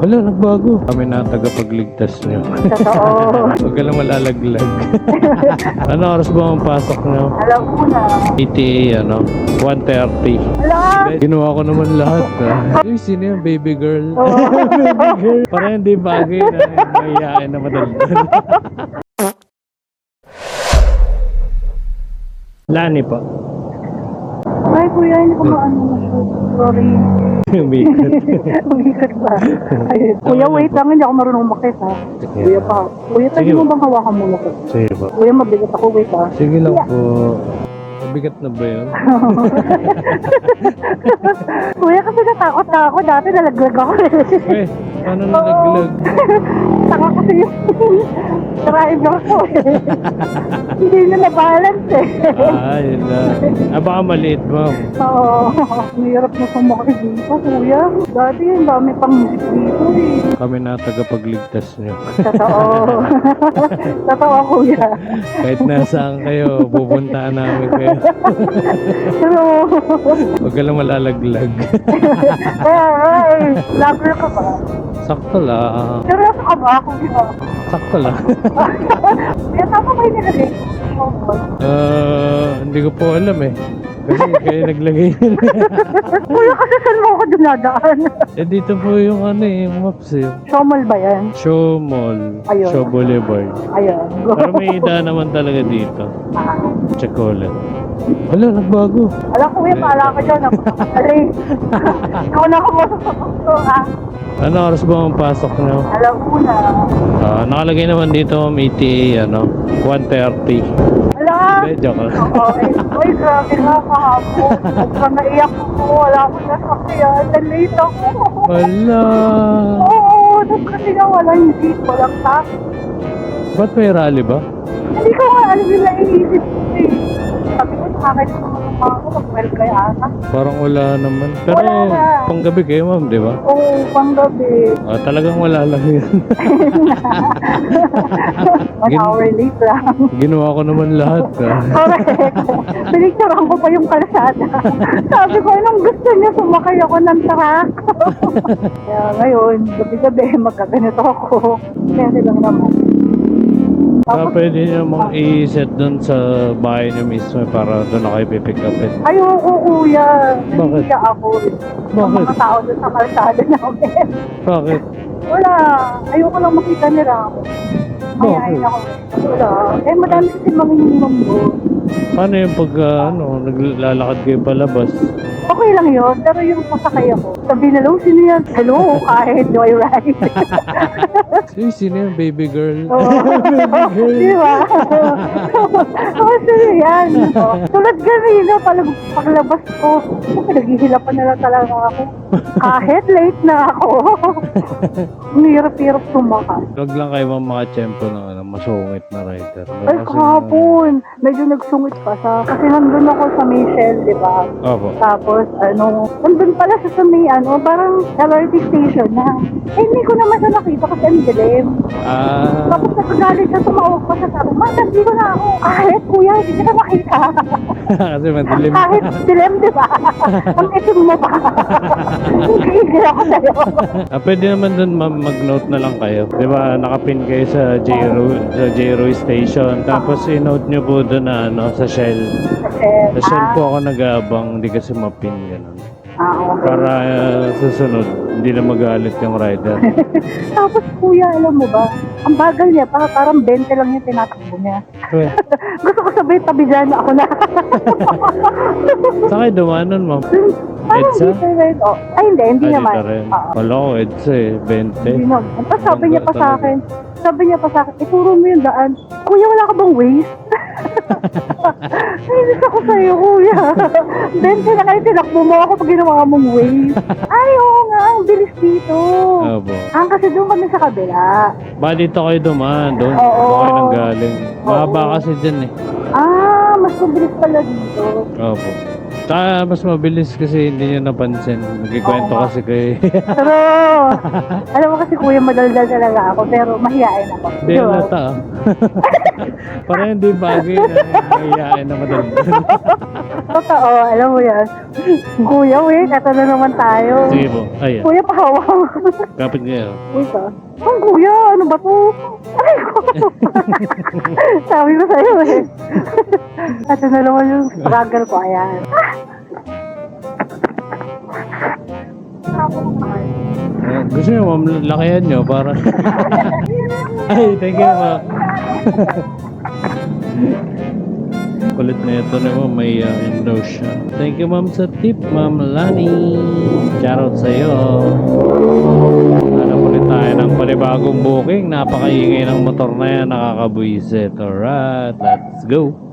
Wala, nagbago. Kami na tagapagligtas niyo. Totoo. Huwag ka lang malalaglag. Ano oras ba ang pasok niyo? Alam ko na. ETA, 1:30. Ala! Ginawa ko naman lahat. Uy, sino yung baby girl? Oo. Baby girl. Parang hindi bagay na mahihain na madaldal. Lani po. Ay, kuya, hindi ko maano na-shoot. Sorry. Umikat. Umikat ba? Ay, kuya, wait lang. Hindi ako marunong makit, ha? Kuya pa. Kuya, pwede Sige. mo bang hawakan mo ko? Sige po. Kuya, mabigat ako. Wait, ha? Sige lang po. Mabigat na ba yun? Kuya, kasi natakot na ako. Dati nalaglag ako. Eh, paano nalaglag? Taka kasi yung driver ko eh. Hindi na na-balance eh. Yun na. Baka maliit ma'am. Oo. Mahirap na sumakay dito, kuya. Dati ang dami pang music dito eh. Kami na tagapagligtas niyo. Totoo. Totoo, kuya. Kahit nasaan kayo, pupuntaan namin kayo. Pero, Huwag ka lang malalaglag. lover ka ba? Sakto lang. Seryoso ka ba, kuya? Sakto lang. Kaya tama ba yung nilagay? Hindi ko po alam eh. Kasi kayo naglagay yun. Kuya, kasi saan mo ako dinadaan? Dito po yung yung maps eh. Showmall ba yan? Show Mall. Ayun. Show Boulevard. Ayun. Pero may daan naman talaga dito. Check ko ulit. Wala, nagbago. Alam ko kuya, paala ka dyan. Alay. Ikaw na ako masasakto, ha? Ano oras ba ang pasok niyo? Alam ko na. Nakalagay naman dito ma'am, ETA 1:30. Ala! Hindi, joke lang. Oo, ay, grabe nga kahapon. Pagka naiyak ko, wala akong nasakyan. Nalate ako. Wala. Oo, tapos kasi nga walang jeep, walang taxi. Ba't may rally ba? Hindi ko nga alam yung naiisip ko eh. Sabi ko, nakakit ko naman ako, mag-well kay ata. Parang wala naman. Pero Wala na. panggabi kayo ma'am, di ba? Oo, panggabi. Talagang wala lang yun. 1 hour late lang. Ginawa ko naman lahat. Correct. Pinicturean ko pa yung kalsada. Sabi ko, anong gusto niya sumakay ako ng truck? Kaya ngayon, gabi-gabi, magkaganito ako. Kasi lang naman. Pwede nyo mong i-set doon sa bahay nyo mismo para doon na kayo pipick upin. Ayoko, kuya. Bakit? Nahiya ako. Ang Bakit? mga tao doon sa kalsada namin. Bakit? Wala. Ayoko lang makita nila ako. Mayayain ako. Wala. Madami kasi manginginom doon. Paano yung pag naglalakad kayo palabas? Okay lang yun, pero yung masakay ako, sabi na, hello, sino yan? Hello, kahit joyride. Sino yung baby girl? Oo. Di ba? Oo, sino yan? Tulad kanina, paglabas ko, naghihila pa na lang talaga ako. Kahit late na ako. Hirap-hirap sumakay. Huwag lang kayo makachempo ng masungit na rider. Ay, kahapon, medyo nagsungit pa sa, kasi nandun ako sa Michelle, di ba? Opo. Tapos, nandun pala sa may, parang LRT station na. Eh, hindi ko naman siya nakita kasi ang dilim. Tapos nagagalit siya, tumawag pa siya, sabi, ma, hindi ko na ako. Kahit, kuya, hindi kita makita. Kasi madilim. Kahit dilim, di ba? Ang itim mo ba? Hindi ako sa'yo. Pwede naman dun mag-note na lang kayo. Di ba, nakapin kayo sa J-Roy station. Tapos i-note nyo po dun na sa Shell. Sa Shell po ako nag-aabang, hindi kasi mapin ganun. Okay. Para susunod, hindi na magalit yung rider. Tapos, kuya, alam mo ba? Ang bagal niya, parang 20 lang yung tinatakbo niya. Gusto ko sabihin, tabi dyan, ako na. Saan kayo dumanon, ma'am? Parang EDSA? dito rin. Oh. Ay, hindi naman. Dito rin. Oo. Wala ko, EDSA eh, 20. Hindi naman. Tapos sabi niya pa sa akin, ituro mo yung daan. Kuya, wala ka bang waste? Nainis ako sa'yo, kuya. 20 na kayo, tinakbo mo ako pag ginawa mong waste. Ay, oo nga, ang bilis dito. Opo. Kasi doon kami sa kabila. Ba dito kayo dumaan, doon? Oo. Doon kayo nang galing. Mahaba Oo. kasi dyan eh. Mas mabilis pala dito. Opo. Tsaka mas mabilis kasi hindi nyo napansin. Nagkikwento Oo. kasi kayo. Pero, alam mo kasi kuya, madaldal talaga ako, pero mahihain ako. Hindi Di ba? halata ah. Parang hindi bagay na mahihain na madaldal. Totoo, alam mo yan. Kuya, wait, eto na naman tayo. Sige po. Ayan. Kuya, pahawak. Kapit kayo. Wait kuya, ano ba to? Ay, ko. Sabi ko sa'yo eh. Eto na naman yung struggle ko, ayan. Gusto nyo, ma'am, lakihan nyo para... Ay, thank you, ma'am. Kulit na ito naman, may endorse siya. Thank you, ma'am, sa tip, ma'am Lani. Shoutout sa'yo. Hanap ulit tayo ng panibagong booking. Napakaingay ng motor na yan, nakakabuisit. Alright, let's go.